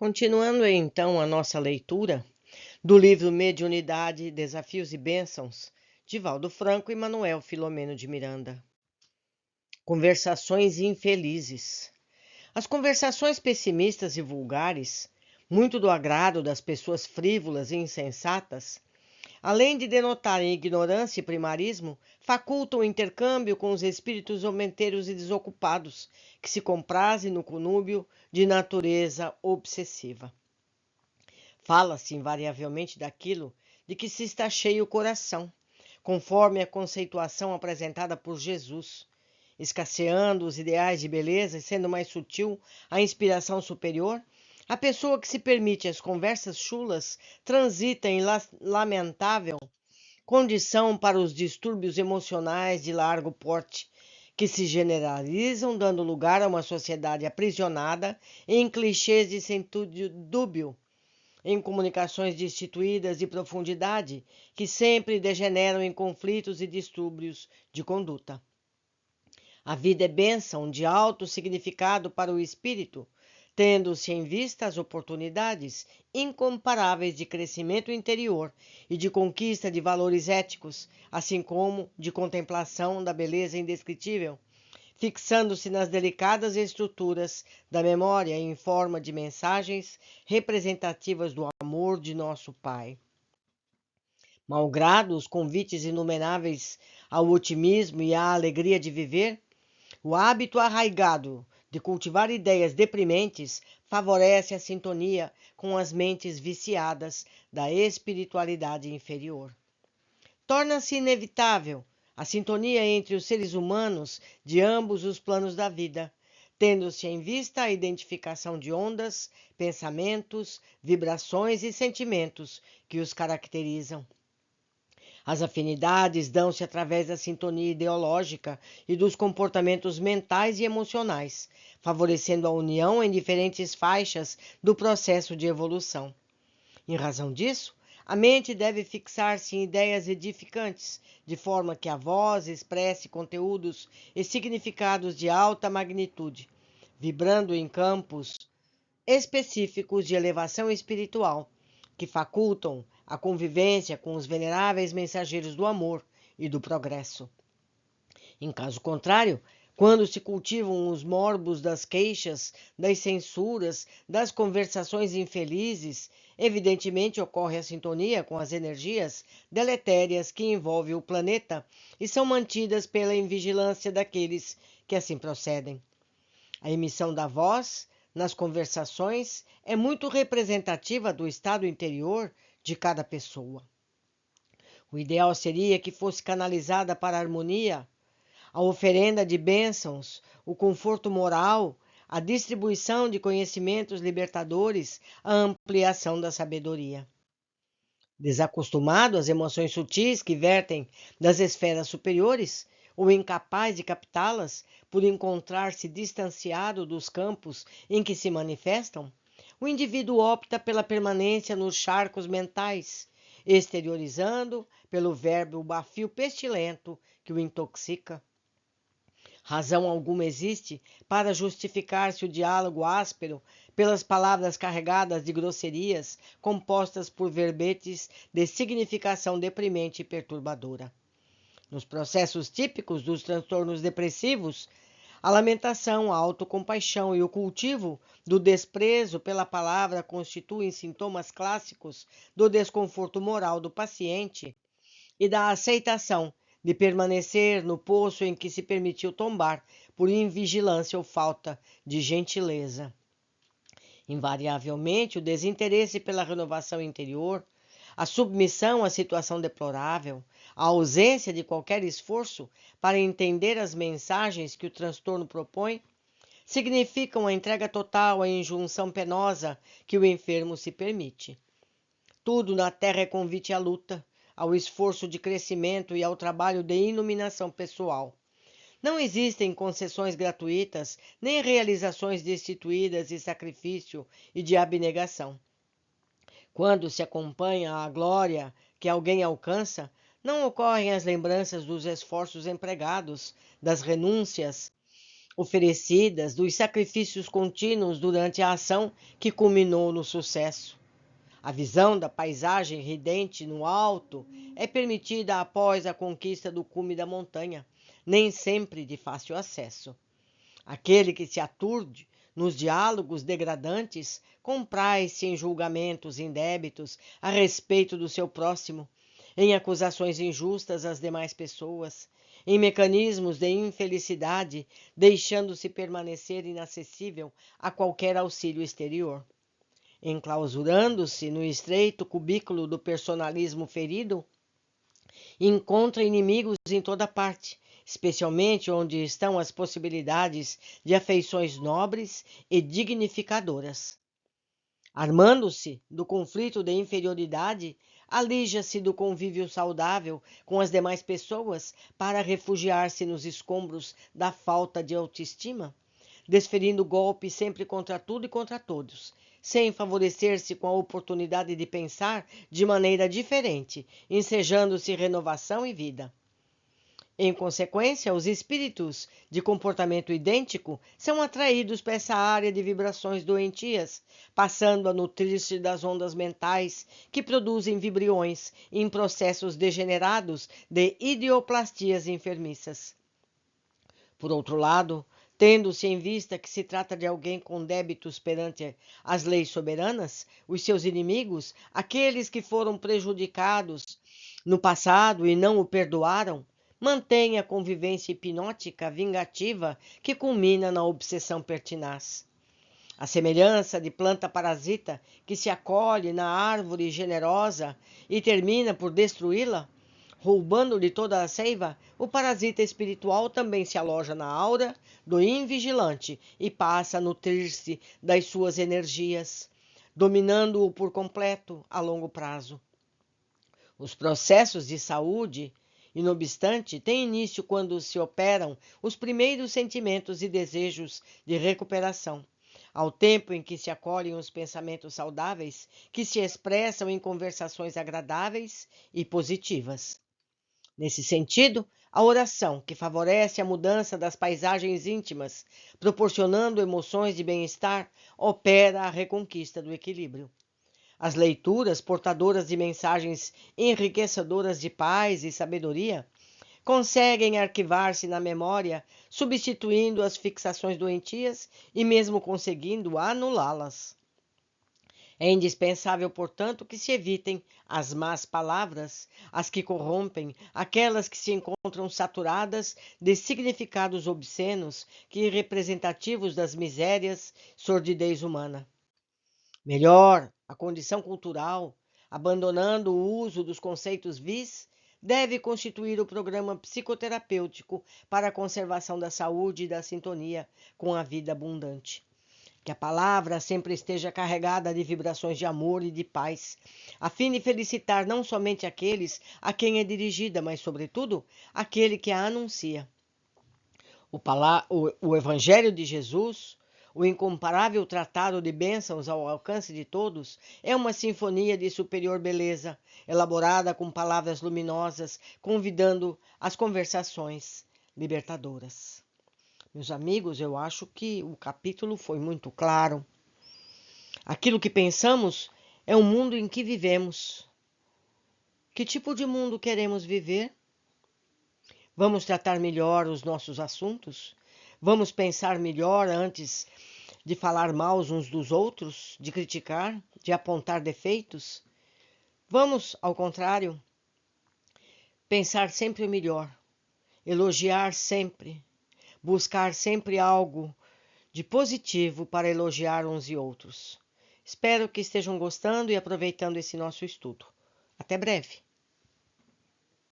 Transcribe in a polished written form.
Continuando então a nossa leitura do livro Mediunidade, Desafios e Bênçãos, de Valdo Franco e Manuel Filomeno de Miranda. Conversações infelizes. As conversações pessimistas e vulgares, muito do agrado das pessoas frívolas e insensatas, além de denotarem ignorância e primarismo, facultam o intercâmbio com os espíritos omenteiros e desocupados, que se comprazem no conúbio de natureza obsessiva. Fala-se invariavelmente daquilo de que se está cheio o coração, conforme a conceituação apresentada por Jesus, escasseando os ideais de beleza e sendo mais sutil a inspiração superior. A pessoa que se permite as conversas chulas transita em lamentável condição para os distúrbios emocionais de largo porte, que se generalizam, dando lugar a uma sociedade aprisionada em clichês de sentido dúbio, em comunicações destituídas de profundidade, que sempre degeneram em conflitos e distúrbios de conduta. A vida é bênção de alto significado para o espírito, tendo-se em vista as oportunidades incomparáveis de crescimento interior e de conquista de valores éticos, assim como de contemplação da beleza indescritível, fixando-se nas delicadas estruturas da memória em forma de mensagens representativas do amor de nosso Pai. Malgrado os convites inumeráveis ao otimismo e à alegria de viver, o hábito arraigado de cultivar ideias deprimentes favorece a sintonia com as mentes viciadas da espiritualidade inferior. Torna-se inevitável a sintonia entre os seres humanos de ambos os planos da vida, tendo-se em vista a identificação de ondas, pensamentos, vibrações e sentimentos que os caracterizam. As afinidades dão-se através da sintonia ideológica e dos comportamentos mentais e emocionais, favorecendo a união em diferentes faixas do processo de evolução. Em razão disso, a mente deve fixar-se em ideias edificantes, de forma que a voz expresse conteúdos e significados de alta magnitude, vibrando em campos específicos de elevação espiritual, que facultam a convivência com os veneráveis mensageiros do amor e do progresso. Em caso contrário, quando se cultivam os morbos das queixas, das censuras, das conversações infelizes, evidentemente ocorre a sintonia com as energias deletérias que envolvem o planeta e são mantidas pela invigilância daqueles que assim procedem. A emissão da voz nas conversações é muito representativa do estado interior de cada pessoa. O ideal seria que fosse canalizada para a harmonia, a oferenda de bênçãos, o conforto moral, a distribuição de conhecimentos libertadores, a ampliação da sabedoria. Desacostumado às emoções sutis que vertem das esferas superiores, ou incapaz de captá-las por encontrar-se distanciado dos campos em que se manifestam, o indivíduo opta pela permanência nos charcos mentais, exteriorizando pelo verbo o bafio pestilento que o intoxica. Razão alguma existe para justificar-se o diálogo áspero pelas palavras carregadas de grosserias, compostas por verbetes de significação deprimente e perturbadora. Nos processos típicos dos transtornos depressivos, a lamentação, a autocompaixão e o cultivo do desprezo pela palavra constituem sintomas clássicos do desconforto moral do paciente e da aceitação de permanecer no poço em que se permitiu tombar por invigilância ou falta de gentileza. Invariavelmente, o desinteresse pela renovação interior, a submissão à situação deplorável, a ausência de qualquer esforço para entender as mensagens que o transtorno propõe, significam a entrega total à injunção penosa que o enfermo se permite. Tudo na terra é convite à luta, ao esforço de crescimento e ao trabalho de iluminação pessoal. Não existem concessões gratuitas, nem realizações destituídas de sacrifício e de abnegação. Quando se acompanha a glória que alguém alcança, não ocorrem as lembranças dos esforços empregados, das renúncias, oferecidas, dos sacrifícios contínuos durante a ação que culminou no sucesso. A visão da paisagem ridente no alto é permitida após a conquista do cume da montanha, nem sempre de fácil acesso. Aquele que se aturde nos diálogos degradantes compraz-se em julgamentos indébitos a respeito do seu próximo, em acusações injustas às demais pessoas, em mecanismos de infelicidade, deixando-se permanecer inacessível a qualquer auxílio exterior. Enclausurando-se no estreito cubículo do personalismo ferido, encontra inimigos em toda parte, especialmente onde estão as possibilidades de afeições nobres e dignificadoras. Armando-se do conflito de inferioridade, alija-se do convívio saudável com as demais pessoas para refugiar-se nos escombros da falta de autoestima, desferindo golpes sempre contra tudo e contra todos, sem favorecer-se com a oportunidade de pensar de maneira diferente, ensejando-se renovação e vida. Em consequência, os espíritos de comportamento idêntico são atraídos para essa área de vibrações doentias, passando a nutrir-se das ondas mentais que produzem vibriões em processos degenerados de idioplastias enfermiças. Por outro lado, tendo-se em vista que se trata de alguém com débitos perante as leis soberanas, os seus inimigos, aqueles que foram prejudicados no passado e não o perdoaram, mantém a convivência hipnótica vingativa que culmina na obsessão pertinaz. A semelhança de planta parasita que se acolhe na árvore generosa e termina por destruí-la, roubando-lhe toda a seiva, o parasita espiritual também se aloja na aura do invigilante e passa a nutrir-se das suas energias, dominando-o por completo a longo prazo. Os processos de saúde, não obstante, têm início quando se operam os primeiros sentimentos e desejos de recuperação, ao tempo em que se acolhem os pensamentos saudáveis que se expressam em conversações agradáveis e positivas. Nesse sentido, a oração, que favorece a mudança das paisagens íntimas, proporcionando emoções de bem-estar, opera a reconquista do equilíbrio. As leituras portadoras de mensagens enriquecedoras de paz e sabedoria conseguem arquivar-se na memória, substituindo as fixações doentias e mesmo conseguindo anulá-las. É indispensável, portanto, que se evitem as más palavras, as que corrompem, aquelas que se encontram saturadas de significados obscenos que representativos das misérias, sordidez humana. Melhor, a condição cultural, abandonando o uso dos conceitos vis, deve constituir o programa psicoterapêutico para a conservação da saúde e da sintonia com a vida abundante. Que a palavra sempre esteja carregada de vibrações de amor e de paz, a fim de felicitar não somente aqueles a quem é dirigida, mas, sobretudo, aquele que a anuncia. O Evangelho de Jesus, o incomparável tratado de bênçãos ao alcance de todos, é uma sinfonia de superior beleza, elaborada com palavras luminosas, convidando às conversações libertadoras. Meus amigos, eu acho que o capítulo foi muito claro. Aquilo que pensamos é o mundo em que vivemos. Que tipo de mundo queremos viver? Vamos tratar melhor os nossos assuntos? Vamos pensar melhor antes de falar mal uns dos outros, de criticar, de apontar defeitos? Vamos, ao contrário, pensar sempre o melhor, elogiar sempre, buscar sempre algo de positivo para elogiar uns e outros. Espero que estejam gostando e aproveitando esse nosso estudo. Até breve!